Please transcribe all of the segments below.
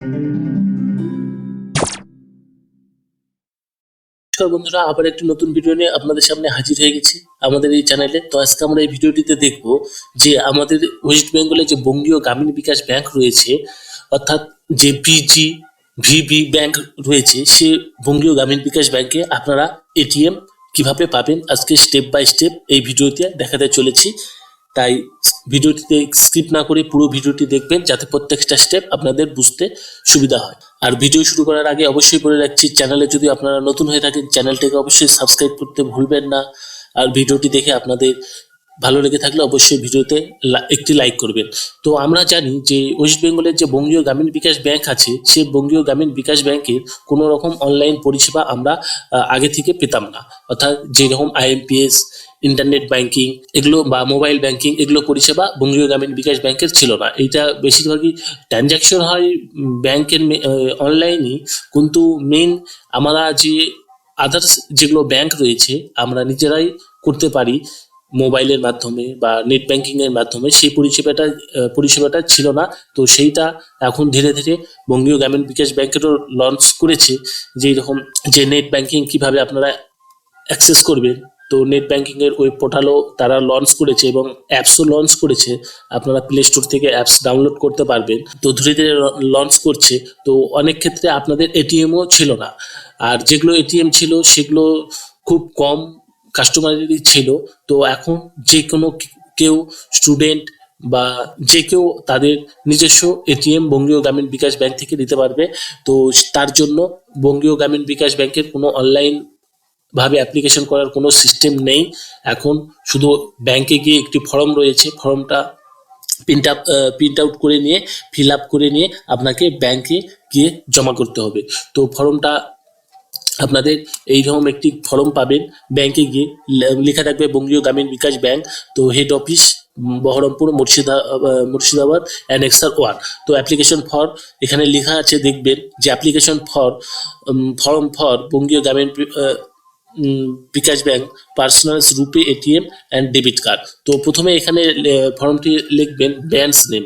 নমস্কার বন্ধুরা, আবার একটি নতুন ভিডিও নিয়ে আপনাদের সামনে হাজির হয়ে গেছি আমাদের এই চ্যানেলে। তো আজকে আমরা এই ভিডিওটিতে দেখব যে আমাদের ওয়েস্ট বেঙ্গলে যে বঙ্গীয় গ্রামীণ বিকাশ ব্যাংক রয়েছে, অর্থাৎ যে ভিবি ব্যাংক রয়েছে, সে বঙ্গীয় গ্রামীণ বিকাশ ব্যাংকে আপনারা এটিএম কিভাবে পাবেন আজকে স্টেপ বাই স্টেপ এই ভিডিওতে দেখাতে চলেছি। তাই ভিডিওটিতে স্কিপ না করে পুরো ভিডিওটি দেখবেন, যাতে প্রত্যেকটা স্টেপ আপনাদের বুঝতে সুবিধা হয়। আর ভিডিও শুরু করার আগে অবশ্যই বলে রাখছি, চ্যানেলে যদি আপনারা নতুন হয়ে থাকেন চ্যানেলটিকে অবশ্যই সাবস্ক্রাইব করতে ভুলবেন না। আর ভিডিওটি দেখে আপনাদের ভালো লেগে থাকলে অবশ্যই ভিডিওতে একটি লাইক করবেন। তো আমরা জানি যে ওয়েস্ট বেঙ্গলের যে বঙ্গীয় গ্রামীণ বিকাশ ব্যাংক আছে, সে বঙ্গীয় গ্রামীণ বিকাশ ব্যাংকের কোনো রকম অনলাইন পরিষেবা আমরা আগে থেকে পেতাম না। অর্থাৎ যেরকম আইএমপিএস, ইন্টারনেট ব্যাংকিং এগুলো বা মোবাইল ব্যাংকিং এগুলো পরিষেবা বঙ্গীয় গ্রামীণ বিকাশ ব্যাংকের ছিল না। এইটা বেশিরভাগই ট্রানজ্যাকশন হয় ব্যাংকের অনলাইনই, কিন্তু মেইন আমরা যে আদার্স যেগুলো ব্যাংক রয়েছে আমরা নিজেরাই করতে পারি মোবাইলের মাধ্যমে বা নেট ব্যাংকিং এর মাধ্যমে, সেই পরিষেবাটা ছিল না। তো সেইটা এখন ধীরে ধীরে বঙ্গীয় গ্রামীণ বিকাশ ব্যাংকেরও লঞ্চ করেছে, যে এরকম যে নেট ব্যাংকিং কিভাবে আপনারা অ্যাক্সেস করবেন। তো নেট ব্যাংকিং এর ওয়েব পোর্টালও তারা লঞ্চ করেছে এবং অ্যাপসও লঞ্চ করেছে। আপনারা প্লে স্টোর থেকে অ্যাপস ডাউনলোড করতে পারবেন। তো ধীরে ধীরে লঞ্চ করছে। তো অনেক ক্ষেত্রে আপনাদের এটিএমও ছিল না, আর যেগুলো এটিএম ছিল সেগুলো খুব কম কাস্টমারেরই ছিল। তো এখন যে কোনো কেউ স্টুডেন্ট বা যে কেউ তাদের নিজস্ব এটিএম বঙ্গীয় গ্রামীণ বিকাশ ব্যাংক থেকে নিতে পারবে। তো তার জন্য বঙ্গীয় গ্রামীণ বিকাশ ব্যাংকের কোনো অনলাইন ভাবে অ্যাপ্লিকেশন করার কোনো সিস্টেম নেই। এখন শুধু ব্যাংকে গিয়ে একটি ফর্ম রয়েছে, ফর্মটা প্রিন্ট আউট করে নিয়ে ফিল আপ করে নিয়ে আপনাকে ব্যাংকে গিয়ে জমা করতে হবে। তো ফর্মটা আপনাদের এইরকম একটি ফর্ম পাবেন, ব্যাংকে গিয়ে লেখা থাকবে বঙ্গীয় গ্রামীণ বিকাশ ব্যাংক। তো head office Baharampur Murshidabad annexure 1। তো অ্যাপ্লিকেশন ফর এখানে লেখা আছে, দেখবেন যে application form for Bangiya Gramin Vikash bank personals RuPay ATM and debit card. তো প্রথমে এখানে ফর্মটি লিখবেন ব্যাংকস নেম,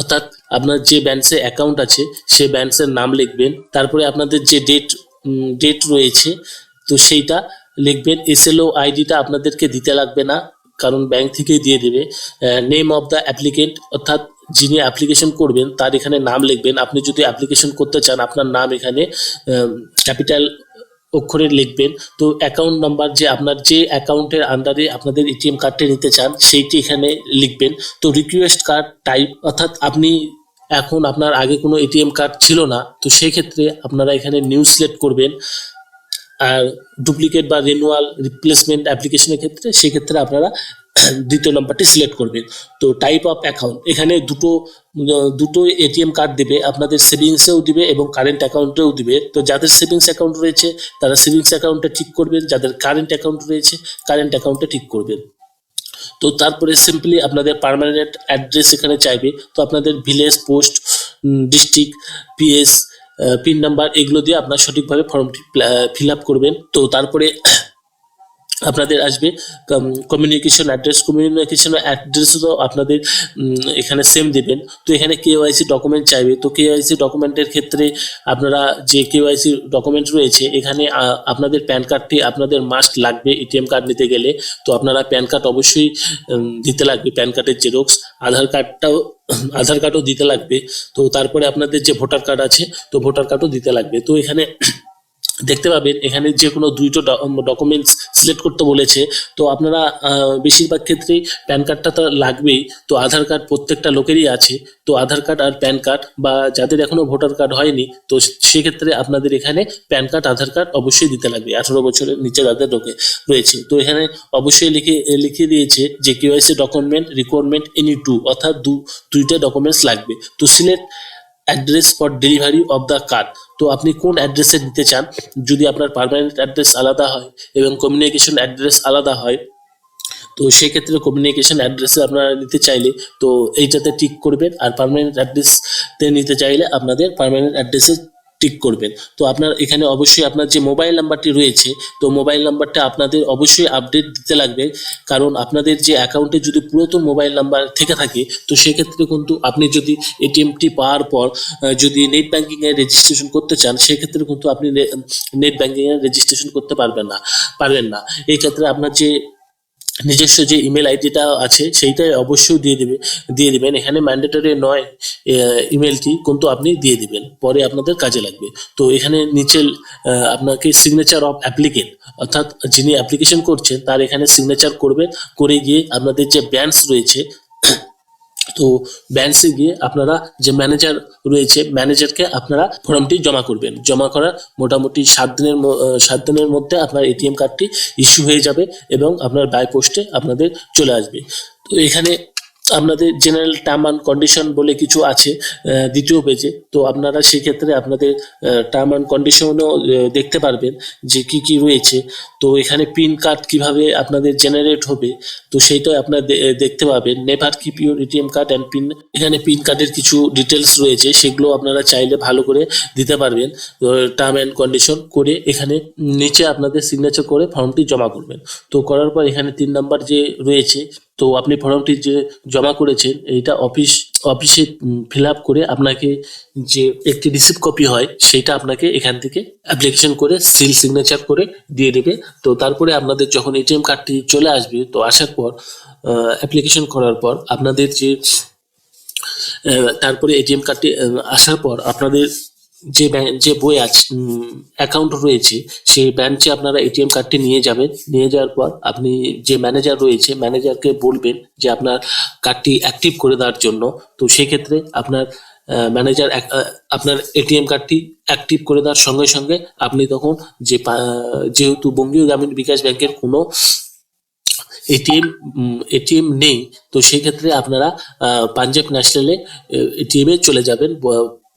অর্থাৎ আপনার যে ব্যাংকে অ্যাকাউন্ট আছে সে ব্যাংকের নাম লিখবেন। তারপরে আপনাদের যে ডেট রয়েছে তো সেইটা লিখবেন। এসএলও আইডিটা আপনাদেরকে দিতে লাগবে না, কারণ ব্যাংক থেকেই দিয়ে দেবে। নেম অফ দ্য অ্যাপ্লিকেন্ট, অর্থাৎ যিনি অ্যাপ্লিকেশন করবেন তার এখানে নাম লিখবেন। আপনি যদি অ্যাপ্লিকেশন করতে চান আপনার নাম এখানে ক্যাপিটাল অক্ষরে লিখবেন। তো অ্যাকাউন্ট নাম্বার, যে আপনার যে অ্যাকাউন্টের আন্ডারে আপনাদের এটিএম কার্ডটা নিতে চান সেইটি এখানে লিখবেন। তো রিকোয়েস্ট কার্ড টাইপ, অর্থাৎ আপনি এখন আপনার আগে কোনো এটিএম কার্ড ছিল না, তো সেই ক্ষেত্রে আপনারা এখানে নিউ সিলেক্ট করবেন। আর ডুপ্লিকেট বা রিনিউয়াল রিপ্লেসমেন্ট অ্যাপ্লিকেশনের ক্ষেত্রে সেক্ষেত্রে আপনারা দ্বিতীয় নাম্বারটি সিলেক্ট করবেন। তো টাইপ অফ অ্যাকাউন্ট, এখানে দুটো এটিএম কার্ড দেবে, আপনাদের সেভিংসেও দিবে এবং কারেন্ট অ্যাকাউন্টেও দিবে। তো যাদের সেভিংস অ্যাকাউন্ট রয়েছে তারা সেভিংস অ্যাকাউন্টটা ঠিক করবেন, যাদের কারেন্ট অ্যাকাউন্ট রয়েছে কারেন্ট অ্যাকাউন্টটা ঠিক করবেন। তো তারপরে সিম্পলি আপনাদের পার্মানেন্ট অ্যাড্রেস এখানে চাইবে। তো আপনাদের village, post, district, PS, pin number এগুলো দিয়ে আপনার সঠিকভাবে ফর্মটি ফিল আপ করবেন। তো তারপরে আপনাদের আসবে কমিউনিকেশন অ্যাড্রেসও আপনাদের এখানে সেম দেবেন। তো এখানে কেওয়াইসি ডকুমেন্ট চাইবে। তো কেওয়াইসি ডকুমেন্টের ক্ষেত্রে আপনারা যে কেওয়াইসি ডকুমেন্ট রয়েছে এখানে আপনাদের প্যান কার্ডটি আপনাদের মাস্ট লাগবে এটিএম কার্ড নিতে গেলে। তো আপনারা প্যান কার্ড অবশ্যই দিতে লাগবে, প্যান কার্ডের জেরক্স, আধার কার্ডও দিতে লাগবে। তো তারপরে আপনাদের যে ভোটার কার্ড আছে তো ভোটার কার্ডও দিতে লাগবে। তো এখানে দেখতে পাবেন এখানে যে কোনো দুইটো ডকুমেন্টস সিলেক্ট করতে বলেছে। তো আপনারা বেশিরভাগ ক্ষেত্রেই প্যান কার্ডটা তো লাগবেই। তো আধার কার্ড প্রত্যেকটা লোকেরই আছে। তো আধার কার্ড আর প্যান কার্ড, বা যাদের এখনো ভোটার কার্ড হয়নি তো সেক্ষেত্রে আপনাদের এখানে প্যান কার্ড, আধার কার্ড অবশ্যই দিতে লাগবে 18 বছরের নিচে যাদের রয়েছে। তো এখানে অবশ্যই লিখিয়ে দিয়েছে যে KYC document requirement any two, অর্থাৎ দুইটা ডকুমেন্টস লাগবে। তো select address for delivery of the card, তো আপনি কোন অ্যাড্রেসে দিতে চান। যদি আপনার পার্মানেন্ট অ্যাড্রেস আলাদা হয় এবং কমিউনিকেশন অ্যাড্রেস আলাদা হয়, তো সেক্ষেত্রে কমিউনিকেশন অ্যাড্রেসে আপনারা নিতে চাইলে তো এইটাতে টিক করবেন, আর পার্মানেন্ট অ্যাড্রেসতে নিতে চাইলে আপনাদের পার্মানেন্ট অ্যাড্রেসে টিক করবেন। তো আপনার এখানে অবশ্যই আপনার যে মোবাইল নাম্বারটি রয়েছে, তো মোবাইল নাম্বারটা আপনাদের অবশ্যই আপডেট দিতে লাগবে, কারণ আপনাদের যে অ্যাকাউন্টে যদি পুরাতন মোবাইল নাম্বার থেকে থাকে, তো সেক্ষেত্রে কিন্তু আপনি যদি এটিএমটি পাওয়ার পর যদি নেট ব্যাঙ্কিংয়ে রেজিস্ট্রেশন করতে চান, সেক্ষেত্রে কিন্তু আপনি নেট ব্যাঙ্কিংয়ে রেজিস্ট্রেশন করতে পারবেন না। এই ক্ষেত্রে আপনার যে নিজস্ব যে ইমেল আইডিটা আছে সেইটাই অবশ্যই দিয়ে দিবেন। এখানে ম্যান্ডেটরি নয় ইমেলটি, কিন্তু আপনি দিয়ে দিবেন, পরে আপনাদের কাজে লাগবে। তো এখানে নিচে আপনাকে সিগনেচার অফ অ্যাপ্লিকেন্ট, অর্থাৎ যিনি অ্যাপ্লিকেশন করছেন তার এখানে সিগনেচার করবেন, করে গিয়ে আপনাদের যে ব্যান্স রয়েছে, তো ব্যাংকে গিয়ে আপনারা যে ম্যানেজার রয়েছে, ম্যানেজারকে আপনারা ফর্মটি জমা করবেন। জমা করার মোটামুটি 7 দিনের মধ্যে আপনার এটিএম কার্ডটি ইস্যু হয়ে যাবে এবং আপনার বাই পোস্টে আপনাদের চলে আসবে। তো এখানে আপনাদের জেনারেল টার্ম অ্যান্ড কন্ডিশন বলে কিছু আছে দ্বিতীয় পেজে, তো আপনারা সেক্ষেত্রে আপনাদের টার্ম অ্যান্ড কন্ডিশনও দেখতে পারবেন যে কি কি রয়েছে। তো এখানে পিন কার্ড কিভাবে আপনাদের জেনারেট হবে, তো সেইটাই আপনারা দেখতে পাবেন। Never keep your ATM card and pin, এখানে পিন কার্ডের কিছু ডিটেলস রয়েছে, সেগুলো আপনারা চাইলে ভালো করে দিতে পারবেন। টার্ম অ্যান্ড কন্ডিশন করে এখানে নিচে আপনাদের সিগনেচার করে ফর্মটি জমা করবেন। তো করার পর এখানে 3 নাম্বার যে রয়েছে, তো আপনি ফর্মটি যে জমা করেছেন এইটা অফিসে ফিল আপ করে আপনাকে যে একটি রিসিপ্ট কপি হয়, সেইটা আপনাকে এখান থেকে অ্যাপ্লিকেশন করে সিল সিগনেচার করে দিয়ে দেবে। তো তারপরে আপনাদের যখন এটিএম কার্ডটি চলে আসবে, তো আসার পর অ্যাপ্লিকেশন করার পর আপনাদের যে তারপরে এটিএম কার্ডটি আসার পর আপনাদের যে বই আছে, অ্যাকাউন্ট রয়েছে, সেই ব্রাঞ্চে আপনারা এটিএম কার্ডটি নিয়ে যাবেন। নিয়ে যাওয়ার পর আপনি যে ম্যানেজার রয়েছে, ম্যানেজারকে বলবেন যে আপনার কার্ডটি অ্যাক্টিভ করে দেওয়ার জন্য। তো সেক্ষেত্রে আপনার ম্যানেজার আপনার এটিএম কার্ডটি অ্যাক্টিভ করে দেওয়ার সঙ্গে সঙ্গে আপনি তখন যেহেতু বঙ্গীয় গ্রামীণ বিকাশ ব্যাংকের কোনো এটিএম নেই, তো সেই ক্ষেত্রে আপনারা পাঞ্জাব ন্যাশনালে এটিএমে চলে যাবেন।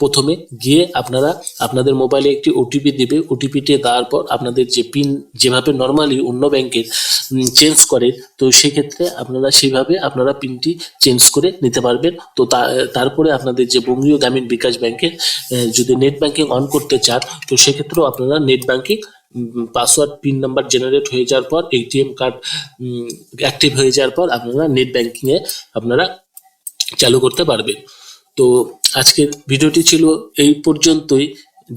প্রথমে গিয়ে আপনারা আপনাদের মোবাইলে একটি ওটিপি দেবে, ওটিপিটি দেওয়ার পর আপনাদের যে পিন যেভাবে নর্মালি অন্য ব্যাংকের চেঞ্জ করে, তো সেক্ষেত্রে আপনারা সেইভাবে আপনারা পিনটি চেঞ্জ করে নিতে পারবেন। তো তারপরে আপনাদের যে বঙ্গীয় গ্রামীণ বিকাশ ব্যাংকের যদি নেট ব্যাংকিং অন করতে চান, তো সেক্ষেত্রেও আপনারা net banking password pin number generate হয়ে যাওয়ার পর, এটিএম কার্ড অ্যাক্টিভ হয়ে যাওয়ার পর আপনারা নেট ব্যাংকিংয়ে আপনারা চালু করতে পারবেন। তো আজকের ভিডিওটি ছিল এই পর্যন্তই,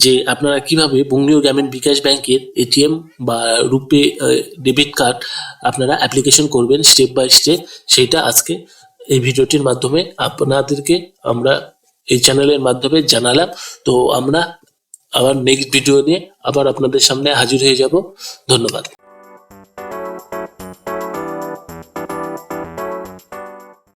যে আপনারা কিভাবে বঙ্গীয় গ্রামীণ বিকাশ ব্যাংকের এটিএম বা রুপে ডেবিট কার্ড আপনারা অ্যাপ্লিকেশন করবেন স্টেপ বাই স্টেপ, সেইটা আজকে এই ভিডিওটির মাধ্যমে আপনাদেরকে আমরা এই চ্যানেলের মাধ্যমে জানালাম। তো আমরা আবার নেক্সট ভিডিও নিয়ে আবার আপনাদের সামনে হাজির হয়ে যাব। ধন্যবাদ।